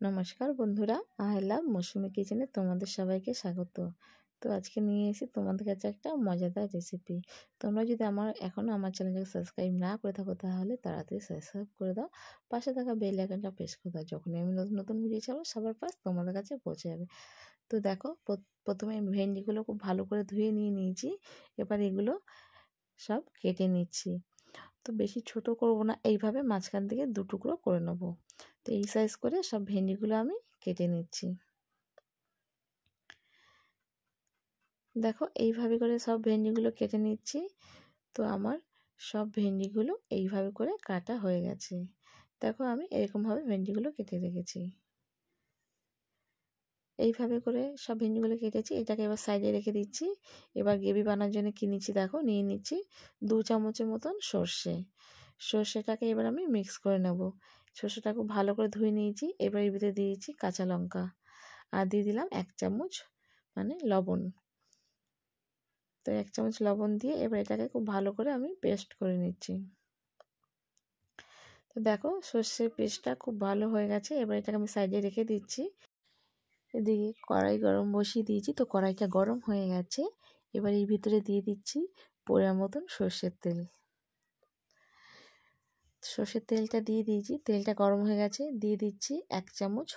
নমস্কার বন্ধুরা, I love মৌসুমি কিচেনে তোমাদের সবাইকে স্বাগত। তো আজকে নিয়ে এসেছি তোমাদের কাছে একটা মজাদার রেসিপি। তোমরা যদি এখনও আমার চ্যানেলটাকে সাবস্ক্রাইব না করে থাকো তাহলে তাড়াতাড়ি সাবস্ক্রাইব করে দাও, পাশে থাকা বেল আইকনটা প্রেস করে দাও। যখনই আমি নতুন নতুন ভিডিও ছাড়বো সবার ফার্স্ট তোমাদের কাছে পৌঁছে যাবে। তো দেখো, প্রথমে ভেন্ডিগুলো খুব ভালো করে ধুয়ে নিয়েছি। এবার এগুলো সব কেটে নিচ্ছি। তো বেশি ছোট করব না, এইভাবে মাঝখান থেকে দু টুকরো করে নেব। তো এই সাইজ করে সব ভেন্ডিগুলো আমি কেটে নিচ্ছি। দেখো, এইভাবে করে সব ভেন্ডিগুলো কেটে নিচ্ছি। তো আমার সব ভেন্ডিগুলো এইভাবে করে কাটা হয়ে গেছে। দেখো, আমি এরকমভাবে ভেন্ডিগুলো কেটে রেখেছি। এইভাবে করে সব ভেন্ডিগুলো কেটেছি। এটাকে এবার সাইডে রেখে দিচ্ছি। এবার গ্রেভি বানানোর জন্য নিয়ে নিচ্ছি 2 চামচের মতন সর্ষেটাকে এবার আমি মিক্স করে নেব। সর্ষেটা খুব ভালো করে ধুয়ে নিয়েছি। এবার এর ভিতরে দিয়ে দিচ্ছি কাঁচা লঙ্কা, আর দিয়ে দিলাম 1 চামচ লবণ। তো 1 চামচ লবণ দিয়ে এবার এটাকে খুব ভালো করে আমি পেস্ট করে নিচ্ছি। তো দেখো, সর্ষের পেস্টটা খুব ভালো হয়ে গেছে। এবার এটাকে আমি সাইডে রেখে দিচ্ছি। এদিকে কড়াই গরম বসিয়ে দিয়েছি। তো কড়াইটা গরম হয়ে গেছে। এবার এর ভিতরে দিয়ে দিচ্ছি পরিমাণ মতন সর্ষের তেল। সর্ষের তেলটা দিয়ে দিয়েছি। তেলটা গরম হয়ে গেছে। দিয়ে দিচ্ছি 1 চামচ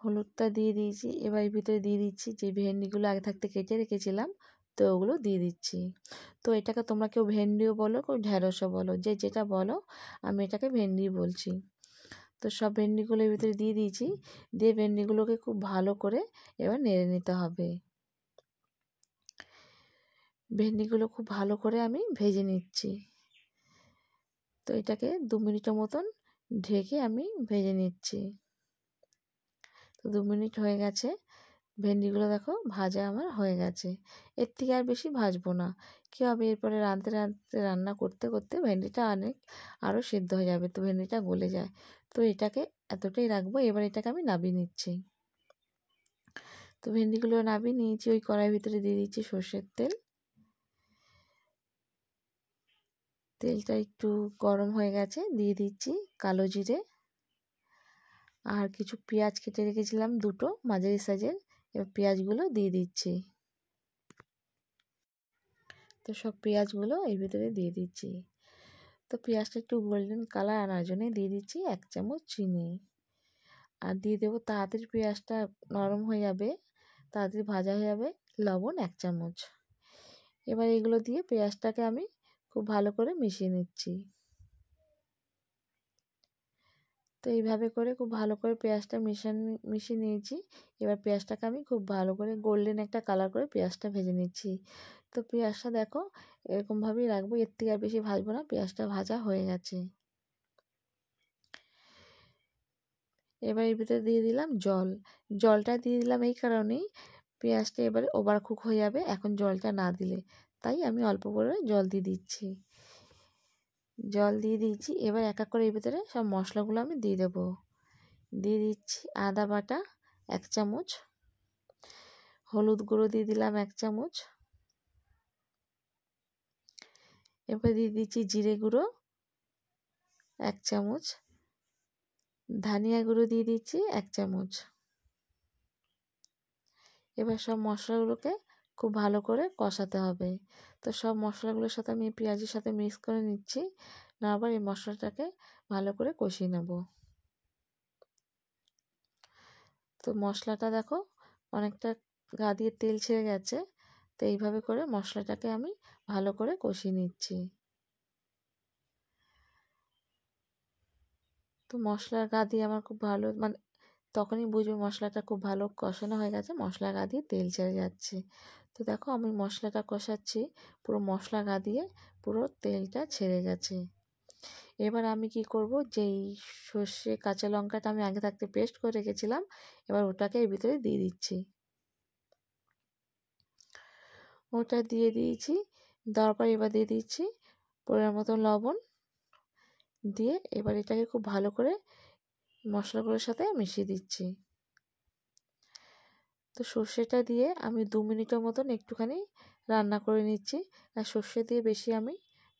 হলুদটা দিয়ে দিয়েছি। এবার এর ভিতরে দিয়ে দিচ্ছি যে ভেন্ডিগুলো আগে থাকতে কেটে রেখেছিলাম, তো ওগুলো দিয়ে দিচ্ছি। তো এটাকে তোমরা কেউ ভেন্ডিও বলো, কেউ ঢ্যাঁড়সও বলো, যে যেটা বলো, আমি এটাকে ভেন্ডি বলছি। তো সব ভেন্ডিগুলো এর ভিতরে দিয়ে দিয়েছি। দিয়ে ভেন্ডিগুলোকে খুব ভালো করে এবার নেড়ে নিতে হবে। ভেন্ডিগুলো খুব ভালো করে আমি ভেজে নিচ্ছি। তো এটাকে 2 মিনিটের মতন ঢেকে আমি ভেজে নিচ্ছি। তো 2 মিনিট হয়ে গেছে। ভেন্ডিগুলো দেখো ভাজা আমার হয়ে গেছে। এর থেকে আর বেশি ভাজবো না। কী হবে, এরপরে রান্না করতে করতে ভেন্ডিটা আরও সিদ্ধ হয়ে যাবে, তো ভেন্ডিটা গলে যায়। তো এটাকে এতটাই রাখবো। এবার এটাকে আমি নামিয়ে নিচ্ছি। তো ভেন্ডিগুলো নামিয়ে নিয়েছি। ওই কড়াইয়ের ভিতরে দিয়ে দিচ্ছি সর্ষের তেল। তেলটা একটু গরম হয়ে গেছে। দিয়ে দিচ্ছি কালো জিরে, আর কিছু পেঁয়াজ কেটে রেখেছিলাম 2টো মাঝারি সাইজের। এবার পেঁয়াজগুলো দিয়ে দিচ্ছি। তো সব পেঁয়াজগুলো এর ভিতরে দিয়ে দিচ্ছি। তো পেঁয়াজটা একটু গোল্ডেন কালার আনার জন্য দিয়ে দিচ্ছি 1 চামচ চিনি, আর দিয়ে দেবো, তাড়াতাড়ি পেঁয়াজটা নরম হয়ে যাবে, তাড়াতাড়ি ভাজা হয়ে যাবে, লবণ 1 চামচ। এবার এগুলো দিয়ে পেঁয়াজটাকে আমি খুব ভালো করে মিশিয়ে নিচ্ছি। তো এইভাবে করে খুব ভালো করে পেঁয়াজটা মিশিয়ে নিয়েছি। এবার পেঁয়াজটাকে আমি খুব ভালো করে গোল্ডেন একটা কালার করে পেঁয়াজটা ভেজে নিচ্ছি। তো পেঁয়াজটা দেখো এরকমভাবেই রাখবো, এর থেকে আর বেশি ভাজবো না। পেঁয়াজটা ভাজা হয়ে গেছে। এবার এর ভিতরে দিয়ে দিলাম জলটা দিয়ে দিলাম এই কারণেই, পেঁয়াজটা এবারে ওভার কুক হয়ে যাবে এখন জলটা না দিলে, তাই আমি অল্প করে জল দিয়ে দিচ্ছি। জল দিয়ে দিয়েছি। এবার এক এক করে এর ভিতরে সব মশলাগুলো আমি দিয়ে দেবো। দিয়ে দিচ্ছি আদা বাটা 1 চামচ, হলুদ গুঁড়ো দিয়ে দিলাম 1 চামচ, এরপর দিয়ে দিচ্ছি জিরে গুঁড়ো 1 চামচ, ধনিয়া গুঁড়ো দিয়ে দিচ্ছি 1 চামচ। এবার সব মশলাগুলোকে খুব ভালো করে কষাতে হবে। তো সব মশলাগুলোর সাথে আমি পেঁয়াজের সাথে মিক্স করে নিচ্ছি। আবার এই মশলাটাকে ভালো করে কষিয়ে নেব। তো মশলাটা দেখো অনেকটা গা দিয়ে তেল ছেড়ে গেছে। তো এইভাবে করে মশলাটাকে আমি ভালো করে কষিয়ে নিচ্ছি। তো মশলার গা দিয়ে আমার খুব ভালো তখনই বুঝবে মশলাটা খুব ভালো কষানো হয়ে গেছে, মশলার গা দিয়ে তেল ছেড়ে যাচ্ছে। তো দেখো আমি মশলাটা কষাচ্ছি, পুরো মশলা গা দিয়ে পুরো তেলটা ছেড়ে গেছে। এবার আমি কি করব, যেই সর্ষে কাঁচা লঙ্কাটা আমি আগে থাকতে পেস্ট করে রেখেছিলাম, এবার ওটাকে এর ভিতরে দিয়ে দিচ্ছি। ওটা দিয়ে দিয়েছি। দেওয়ার পর এবার দিয়ে দিচ্ছি পরিমাণ মতো লবণ। দিয়ে এবার এটাকে খুব ভালো করে মশলাগুলোর সাথে মিশিয়ে দিচ্ছি। তো সর্ষেটা দিয়ে আমি 2 মিনিটের মতন একটুখানি রান্না করে নিচ্ছি। আর সর্ষে দিয়ে বেশি আমি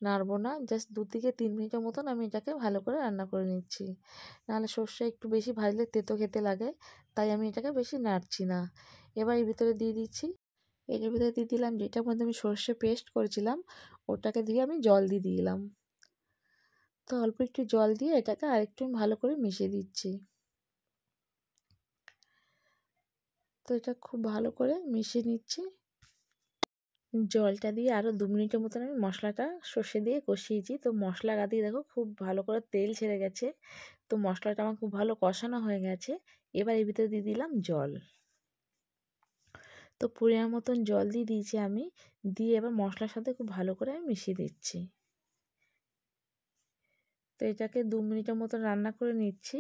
নাড়বো না, জাস্ট 2 থেকে 3 মিনিটের মতন আমি এটাকে ভালো করে রান্না করে নিচ্ছি। নাহলে সর্ষে একটু বেশি ভাজলে তেতো খেতে লাগে, তাই আমি এটাকে বেশি নাড়ছি না। এবার এর ভিতরে দিয়ে দিচ্ছি, এটার ভিতরে দিয়ে দিলাম যেটার মধ্যে আমি সর্ষে পেস্ট করেছিলাম, ওটাকে দিয়ে আমি জল দিয়ে দিলাম। তো অল্প একটু জল দিয়ে এটাকে আরেকটু ভালো করে মিশিয়ে দিচ্ছি। তো এটা খুব ভালো করে মিশিয়ে নিচ্ছি। জলটা দিয়ে আরও 2 মিনিটের মতন আমি মশলাটা সর্ষে দিয়ে কষিয়েছি। তো মশলা গা দিয়ে দেখো খুব ভালো করে তেল ছেড়ে গেছে। তো মশলাটা আমার খুব ভালো কষানো হয়ে গেছে। এবার এর ভিতরে দিয়ে দিলাম জল। তো পরিমাণ মতন জল দিয়ে দিয়েছি আমি, দিয়ে এবার মশলার সাথে খুব ভালো করে আমি মিশিয়ে দিচ্ছি। তো এটাকে 2 মিনিটের মতন রান্না করে নিচ্ছি।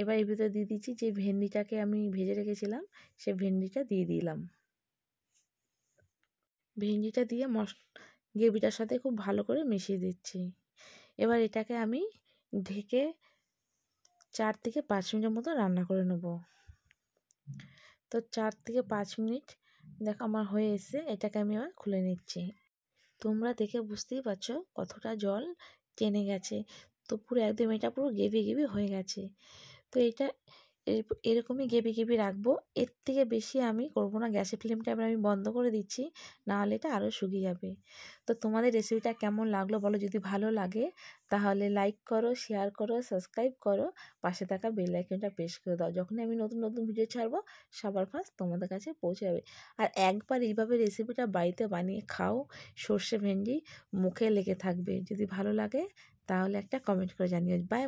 এবার এর ভিতরে দিয়ে দিচ্ছি যে ভেন্ডিটাকে আমি ভেজে রেখেছিলাম, সে ভেন্ডিটা দিয়ে দিলাম। ভেন্ডিটা দিয়ে গ্রেভিটার সাথে খুব ভালো করে মিশিয়ে দিচ্ছি। এবার এটাকে আমি ঢেকে 4 থেকে 5 মিনিটের মতো রান্না করে নেব। তো 4 থেকে 5 মিনিট দেখো আমার হয়ে এসে, এটাকে আমি এবার খুলে নিচ্ছি। তোমরা দেখে বুঝতেই পারছো কতটা জল টেনে গেছে। তো পুরো একদম এটা পুরো গ্রেভি গ্রেভি হয়ে গেছে। তো এটা এরকমই গ্রেভি গ্রেভি রাখবো, এর থেকে বেশি আমি করবো না। গ্যাসের ফ্লেমটা এবার আমি বন্ধ করে দিচ্ছি, নাহলে এটা আরও শুকিয়ে যাবে। তো তোমাদের রেসিপিটা কেমন লাগলো বলো, যদি ভালো লাগে তাহলে লাইক করো, শেয়ার করো, সাবস্ক্রাইব করো, পাশে থাকা বেল আইকনটা প্রেস করে দাও। যখনই আমি নতুন নতুন ভিডিও ছাড়বো সবার ফার্স্ট তোমাদের কাছে পৌঁছে যাবে। আর একবার এইভাবে রেসিপিটা বাড়িতে বানিয়ে খাও, সর্ষে ভেন্ডি মুখে লেগে থাকবে। যদি ভালো লাগে তাহলে একটা কমেন্ট করে জানিও। বাই।